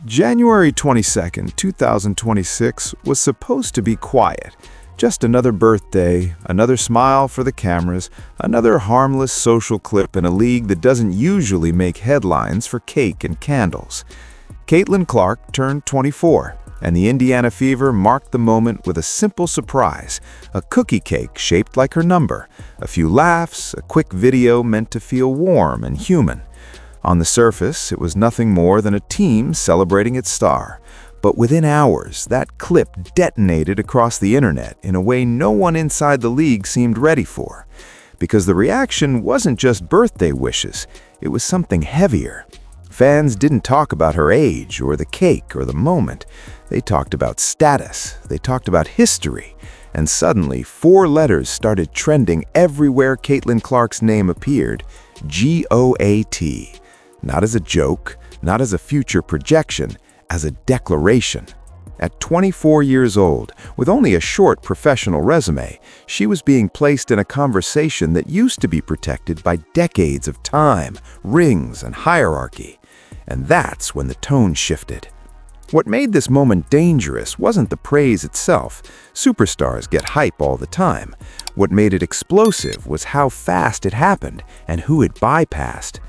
January 22nd, 2026 was supposed to be quiet. Just another birthday, another smile for the cameras, another harmless social clip in a league that doesn't usually make headlines for cake and candles. Caitlin Clark turned 24, and the Indiana Fever marked the moment with a simple surprise, a cookie cake shaped like her number, a few laughs, a quick video meant to feel warm and human. On the surface, it was nothing more than a team celebrating its star. But within hours, that clip detonated across the internet in a way no one inside the league seemed ready for. Because the reaction wasn't just birthday wishes, it was something heavier. Fans didn't talk about her age or the cake or the moment. They talked about status, they talked about history. And suddenly, 4 letters started trending everywhere Caitlin Clark's name appeared: GOAT. Not as a joke, not as a future projection, as a declaration. At 24 years old, with only a short professional resume, she was being placed in a conversation that used to be protected by decades of time, rings, and hierarchy. And that's when the tone shifted. What made this moment dangerous wasn't the praise itself. Superstars get hype all the time. What made it explosive was how fast it happened and who it bypassed.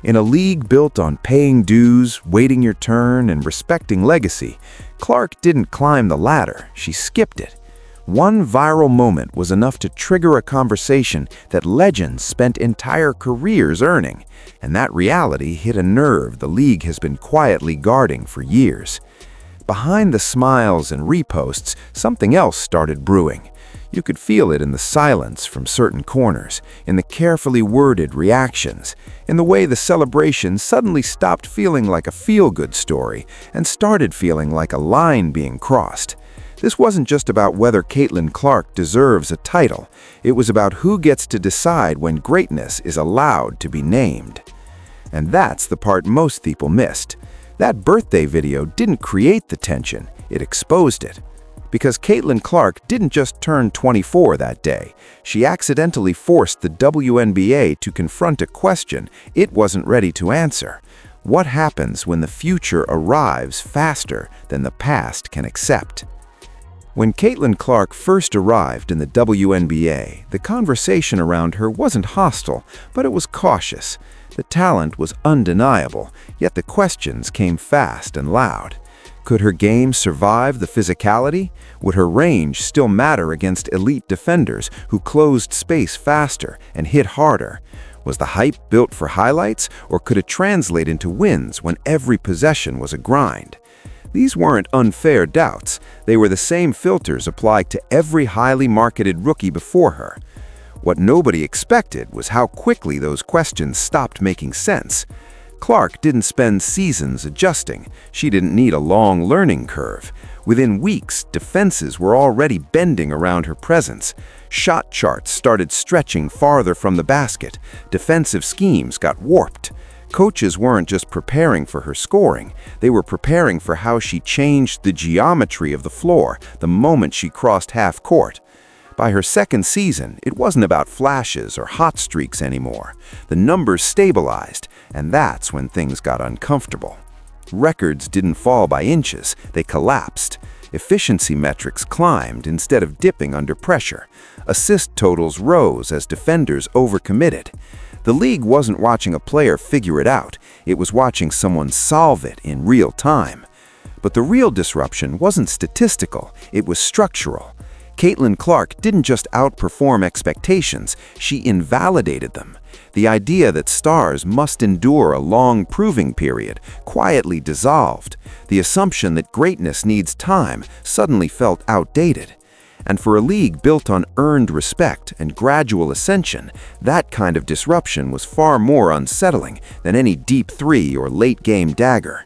In a league built on paying dues, waiting your turn, and respecting legacy, Clark didn't climb the ladder, she skipped it. One viral moment was enough to trigger a conversation that legends spent entire careers earning, and that reality hit a nerve the league has been quietly guarding for years. Behind the smiles and reposts, something else started brewing. You could feel it in the silence from certain corners, in the carefully worded reactions, in the way the celebration suddenly stopped feeling like a feel-good story and started feeling like a line being crossed. This wasn't just about whether Caitlin Clark deserves a title. It was about who gets to decide when greatness is allowed to be named. And that's the part most people missed. That birthday video didn't create the tension, it exposed it. Because Caitlin Clark didn't just turn 24 that day. She accidentally forced the WNBA to confront a question it wasn't ready to answer. What happens when the future arrives faster than the past can accept? When Caitlin Clark first arrived in the WNBA, the conversation around her wasn't hostile, but it was cautious. The talent was undeniable, yet the questions came fast and loud. Could her game survive the physicality? Would her range still matter against elite defenders who closed space faster and hit harder? Was the hype built for highlights, or could it translate into wins when every possession was a grind? These weren't unfair doubts. They were the same filters applied to every highly marketed rookie before her. What nobody expected was how quickly those questions stopped making sense. Clark didn't spend seasons adjusting. She didn't need a long learning curve. Within weeks, defenses were already bending around her presence. Shot charts started stretching farther from the basket. Defensive schemes got warped. Coaches weren't just preparing for her scoring. They were preparing for how she changed the geometry of the floor the moment she crossed half court. By her second season, it wasn't about flashes or hot streaks anymore. The numbers stabilized, and that's when things got uncomfortable. Records didn't fall by inches, they collapsed. Efficiency metrics climbed instead of dipping under pressure. Assist totals rose as defenders overcommitted. The league wasn't watching a player figure it out, it was watching someone solve it in real time. But the real disruption wasn't statistical, it was structural. Caitlin Clark didn't just outperform expectations, she invalidated them. The idea that stars must endure a long proving period quietly dissolved. The assumption that greatness needs time suddenly felt outdated. And for a league built on earned respect and gradual ascension, that kind of disruption was far more unsettling than any deep three or late-game dagger.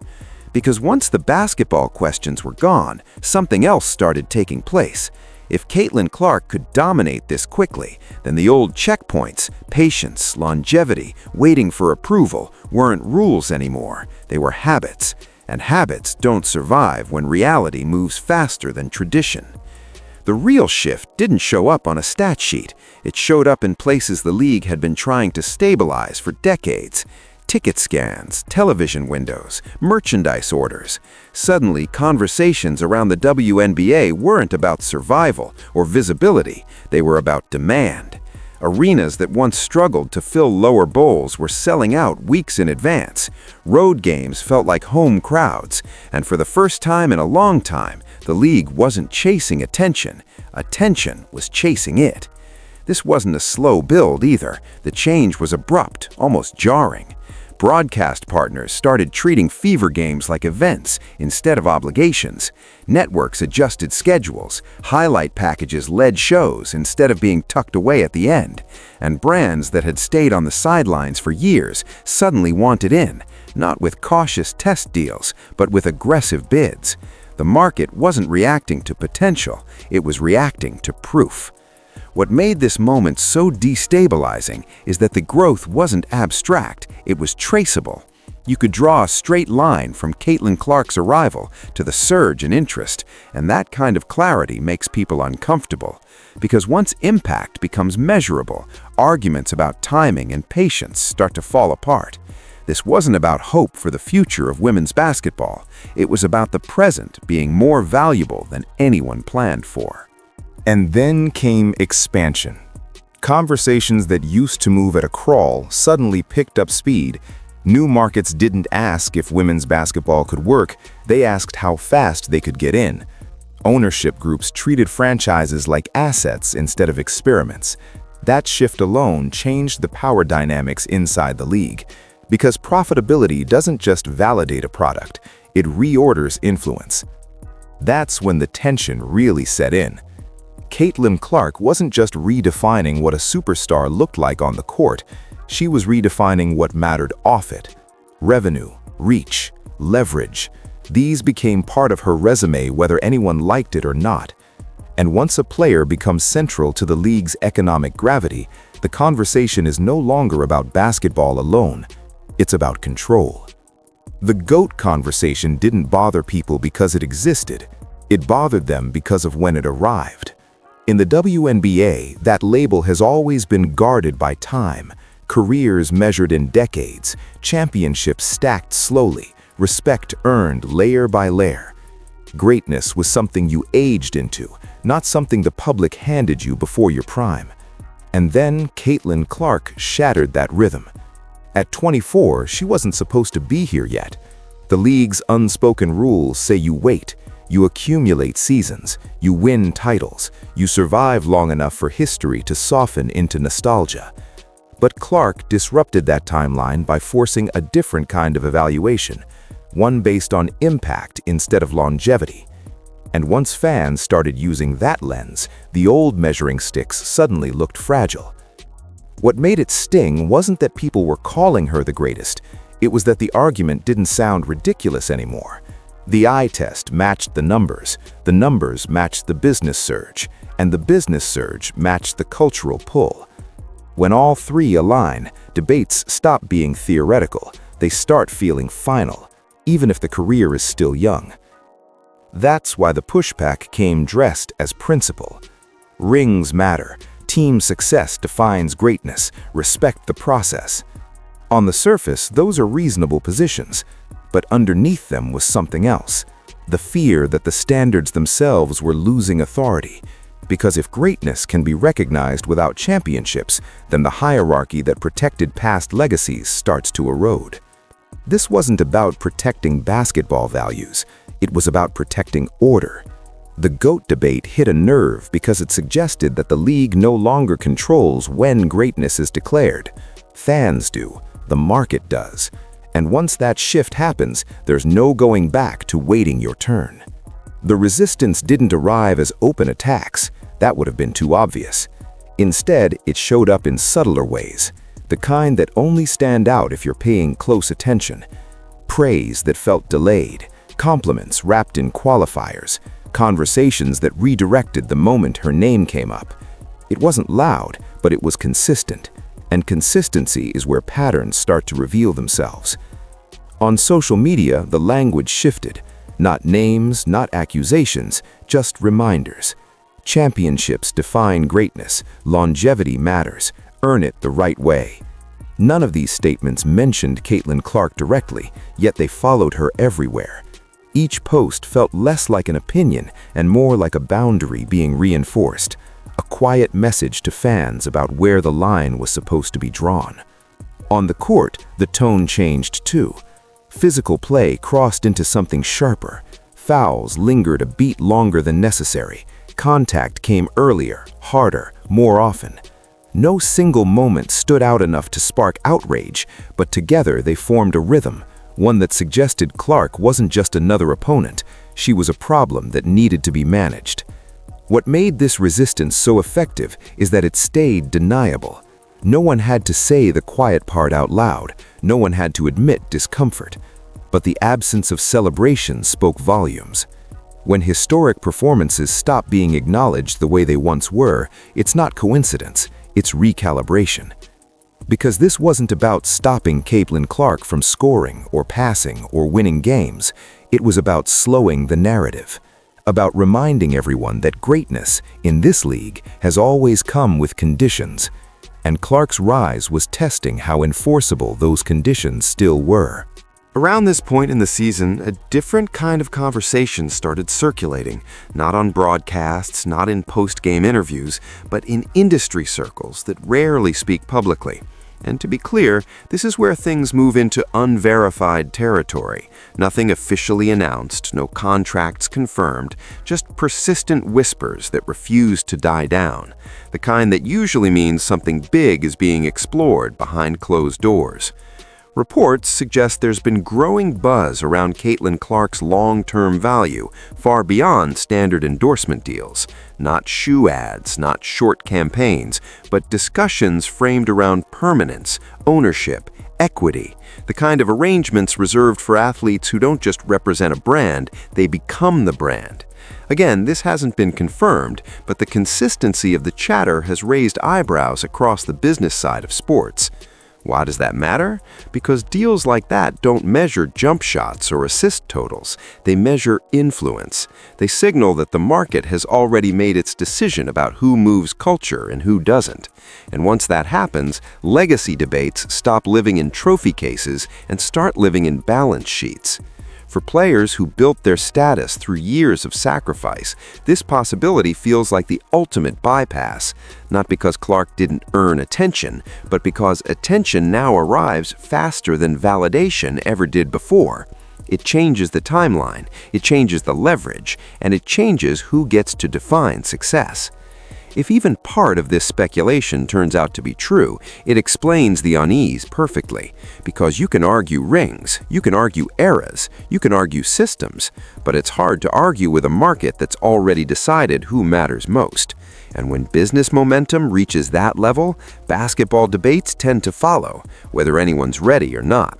Because once the basketball questions were gone, something else started taking place. If Caitlin Clark could dominate this quickly, then the old checkpoints, patience, longevity, waiting for approval, weren't rules anymore. They were habits, and habits don't survive when reality moves faster than tradition. The real shift didn't show up on a stat sheet. It showed up in places the league had been trying to stabilize for decades. Ticket scans, television windows, merchandise orders. Suddenly, conversations around the WNBA weren't about survival or visibility, they were about demand. Arenas that once struggled to fill lower bowls were selling out weeks in advance. Road games felt like home crowds, and for the first time in a long time, the league wasn't chasing attention. Attention was chasing it. This wasn't a slow build either. The change was abrupt, almost jarring. Broadcast partners started treating fever games like events instead of obligations. Networks adjusted schedules. Highlight packages led shows instead of being tucked away at the end. And brands that had stayed on the sidelines for years suddenly wanted in, not with cautious test deals, but with aggressive bids. The market wasn't reacting to potential, it was reacting to proof. What made this moment so destabilizing is that the growth wasn't abstract, it was traceable. You could draw a straight line from Caitlin Clark's arrival to the surge in interest, and that kind of clarity makes people uncomfortable. Because once impact becomes measurable, arguments about timing and patience start to fall apart. This wasn't about hope for the future of women's basketball. It was about the present being more valuable than anyone planned for. And then came expansion. Conversations that used to move at a crawl suddenly picked up speed. New markets didn't ask if women's basketball could work, they asked how fast they could get in. Ownership groups treated franchises like assets instead of experiments. That shift alone changed the power dynamics inside the league. Because profitability doesn't just validate a product, it reorders influence. That's when the tension really set in. Caitlin Clark wasn't just redefining what a superstar looked like on the court, she was redefining what mattered off it. Revenue, reach, leverage. These became part of her resume whether anyone liked it or not. And once a player becomes central to the league's economic gravity, the conversation is no longer about basketball alone. It's about control. The GOAT conversation didn't bother people because it existed. It bothered them because of when it arrived. In the WNBA, that label has always been guarded by time. Careers measured in decades, championships stacked slowly, respect earned layer by layer. Greatness was something you aged into, not something the public handed you before your prime. And then Caitlin Clark shattered that rhythm. At 24, she wasn't supposed to be here yet. The league's unspoken rules say you wait, you accumulate seasons, you win titles, you survive long enough for history to soften into nostalgia. But Clark disrupted that timeline by forcing a different kind of evaluation, one based on impact instead of longevity. And once fans started using that lens, the old measuring sticks suddenly looked fragile. What made it sting wasn't that people were calling her the greatest, it was that the argument didn't sound ridiculous anymore. The eye test matched the numbers matched the business surge, and the business surge matched the cultural pull. When all three align, debates stop being theoretical, they start feeling final, even if the career is still young. That's why the pushback came dressed as principle. Rings matter, team success defines greatness, respect the process. On the surface, those are reasonable positions, but underneath them was something else, the fear that the standards themselves were losing authority. Because if greatness can be recognized without championships, then the hierarchy that protected past legacies starts to erode. This wasn't about protecting basketball values, it was about protecting order. The GOAT debate hit a nerve because it suggested that the league no longer controls when greatness is declared. Fans do, the market does. And once that shift happens, there's no going back to waiting your turn. The resistance didn't arrive as open attacks. That would have been too obvious. Instead, it showed up in subtler ways, the kind that only stand out if you're paying close attention. Praise that felt delayed, compliments wrapped in qualifiers, conversations that redirected the moment her name came up. It wasn't loud, but it was consistent. And consistency is where patterns start to reveal themselves. On social media, the language shifted. Not names, not accusations, just reminders. Championships define greatness, longevity matters, earn it the right way. None of these statements mentioned Caitlin Clark directly, yet they followed her everywhere. Each post felt less like an opinion and more like a boundary being reinforced, a quiet message to fans about where the line was supposed to be drawn. On the court, the tone changed too. Physical play crossed into something sharper. Fouls lingered a beat longer than necessary. Contact came earlier, harder, more often. No single moment stood out enough to spark outrage, but together they formed a rhythm, one that suggested Clark wasn't just another opponent, she was a problem that needed to be managed. What made this resistance so effective is that it stayed deniable. No one had to say the quiet part out loud, no one had to admit discomfort. But the absence of celebration spoke volumes. When historic performances stop being acknowledged the way they once were, it's not coincidence, it's recalibration. Because this wasn't about stopping Caitlin Clark from scoring or passing or winning games, it was about slowing the narrative, about reminding everyone that greatness in this league has always come with conditions, and Clark's rise was testing how enforceable those conditions still were. Around this point in the season, a different kind of conversation started circulating, not on broadcasts, not in post-game interviews, but in industry circles that rarely speak publicly. And to be clear, this is where things move into unverified territory. Nothing officially announced, no contracts confirmed, just persistent whispers that refuse to die down. The kind that usually means something big is being explored behind closed doors. Reports suggest there's been growing buzz around Caitlin Clark's long-term value, far beyond standard endorsement deals. Not shoe ads, not short campaigns, but discussions framed around permanence, ownership, equity, the kind of arrangements reserved for athletes who don't just represent a brand, they become the brand. Again, this hasn't been confirmed, but the consistency of the chatter has raised eyebrows across the business side of sports. Why does that matter? Because deals like that don't measure jump shots or assist totals. They measure influence. They signal that the market has already made its decision about who moves culture and who doesn't. And once that happens, legacy debates stop living in trophy cases and start living in balance sheets. For players who built their status through years of sacrifice, this possibility feels like the ultimate bypass, not because Clark didn't earn attention, but because attention now arrives faster than validation ever did before. It changes the timeline, it changes the leverage, and it changes who gets to define success. If even part of this speculation turns out to be true, it explains the unease perfectly, because you can argue rings, you can argue eras, you can argue systems, but it's hard to argue with a market that's already decided who matters most. And when business momentum reaches that level, basketball debates tend to follow, whether anyone's ready or not.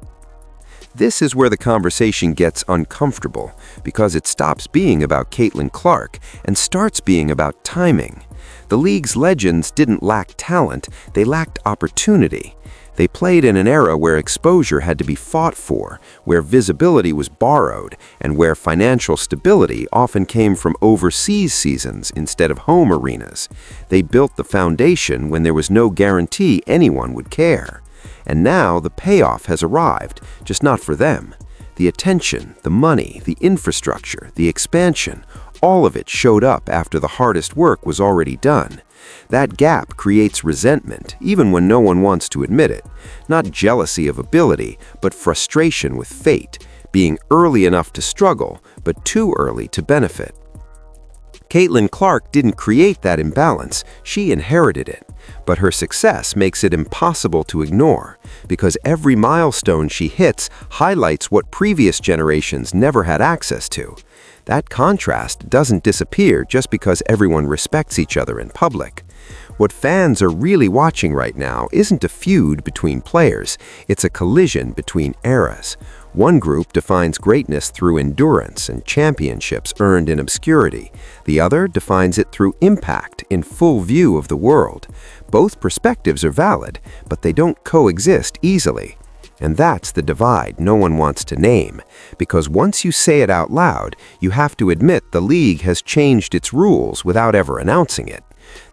This is where the conversation gets uncomfortable, because it stops being about Caitlin Clark and starts being about timing. The league's legends didn't lack talent, they lacked opportunity. They played in an era where exposure had to be fought for, where visibility was borrowed, and where financial stability often came from overseas seasons instead of home arenas. They built the foundation when there was no guarantee anyone would care. And now the payoff has arrived, just not for them. The attention, the money, the infrastructure, the expansion, all of it showed up after the hardest work was already done. That gap creates resentment, even when no one wants to admit it. Not jealousy of ability, but frustration with fate, being early enough to struggle, but too early to benefit. Caitlin Clark didn't create that imbalance, she inherited it. But her success makes it impossible to ignore, because every milestone she hits highlights what previous generations never had access to. That contrast doesn't disappear just because everyone respects each other in public. What fans are really watching right now isn't a feud between players, it's a collision between eras. One group defines greatness through endurance and championships earned in obscurity. The other defines it through impact in full view of the world. Both perspectives are valid, but they don't coexist easily. And that's the divide no one wants to name, because once you say it out loud, you have to admit the league has changed its rules without ever announcing it.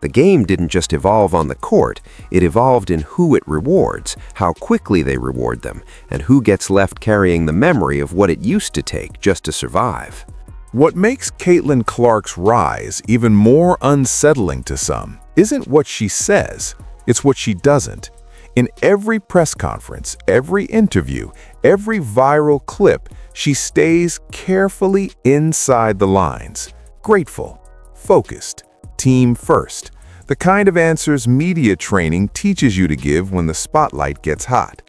The game didn't just evolve on the court, it evolved in who it rewards, how quickly they reward them, and who gets left carrying the memory of what it used to take just to survive. What makes Caitlin Clark's rise even more unsettling to some isn't what she says, it's what she doesn't. In every press conference, every interview, every viral clip, she stays carefully inside the lines. Grateful, focused, team first. The kind of answers media training teaches you to give when the spotlight gets hot.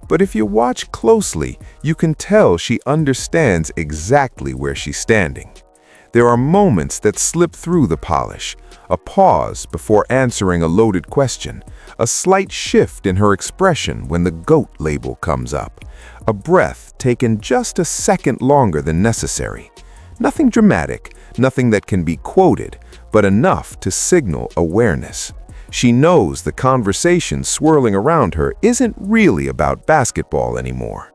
But if you watch closely, you can tell she understands exactly where she's standing. There are moments that slip through the polish, a pause before answering a loaded question, a slight shift in her expression when the GOAT label comes up, a breath taken just a second longer than necessary. Nothing dramatic, nothing that can be quoted, but enough to signal awareness. She knows the conversation swirling around her isn't really about basketball anymore.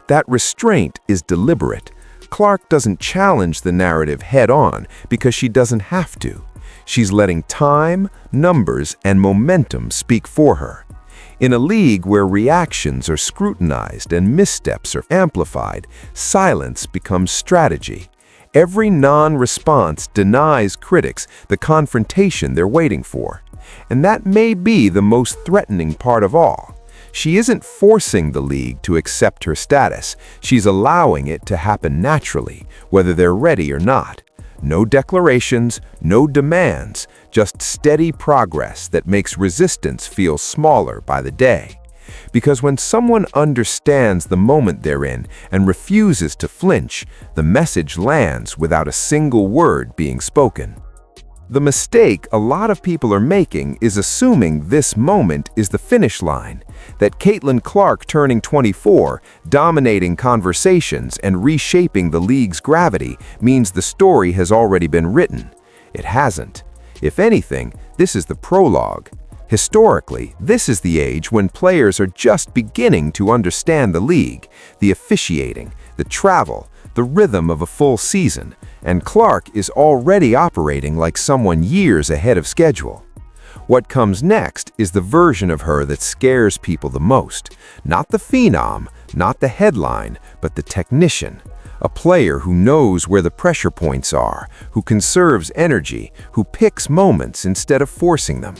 That restraint is deliberate. Clark doesn't challenge the narrative head-on because she doesn't have to. She's letting time, numbers, and momentum speak for her. In a league where reactions are scrutinized and missteps are amplified, silence becomes strategy. Every non-response denies critics the confrontation they're waiting for. And that may be the most threatening part of all. She isn't forcing the league to accept her status. She's allowing it to happen naturally, whether they're ready or not. No declarations, no demands, just steady progress that makes resistance feel smaller by the day. Because when someone understands the moment they're in and refuses to flinch, the message lands without a single word being spoken. The mistake a lot of people are making is assuming this moment is the finish line, that Caitlin Clark turning 24, dominating conversations and reshaping the league's gravity means the story has already been written. It hasn't. If anything, this is the prologue. Historically, this is the age when players are just beginning to understand the league, the officiating, the travel, the rhythm of a full season, and Clark is already operating like someone years ahead of schedule. What comes next is the version of her that scares people the most. Not the phenom, not the headline, but the technician. A player who knows where the pressure points are, who conserves energy, who picks moments instead of forcing them.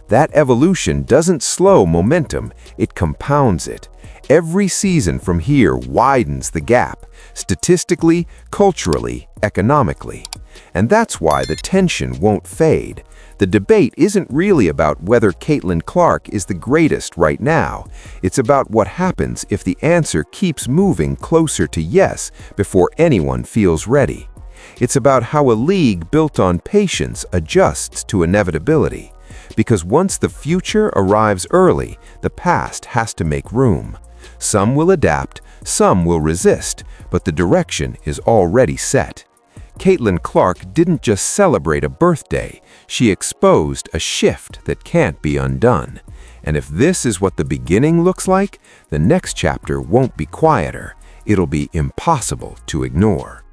That evolution doesn't slow momentum, it compounds it. Every season from here widens the gap, statistically, culturally, economically. And that's why the tension won't fade. The debate isn't really about whether Caitlin Clark is the greatest right now. It's about what happens if the answer keeps moving closer to yes before anyone feels ready. It's about how a league built on patience adjusts to inevitability. Because once the future arrives early, the past has to make room. Some will adapt, some will resist, but the direction is already set. Caitlin Clark didn't just celebrate a birthday, she exposed a shift that can't be undone. And if this is what the beginning looks like, the next chapter won't be quieter. It'll be impossible to ignore.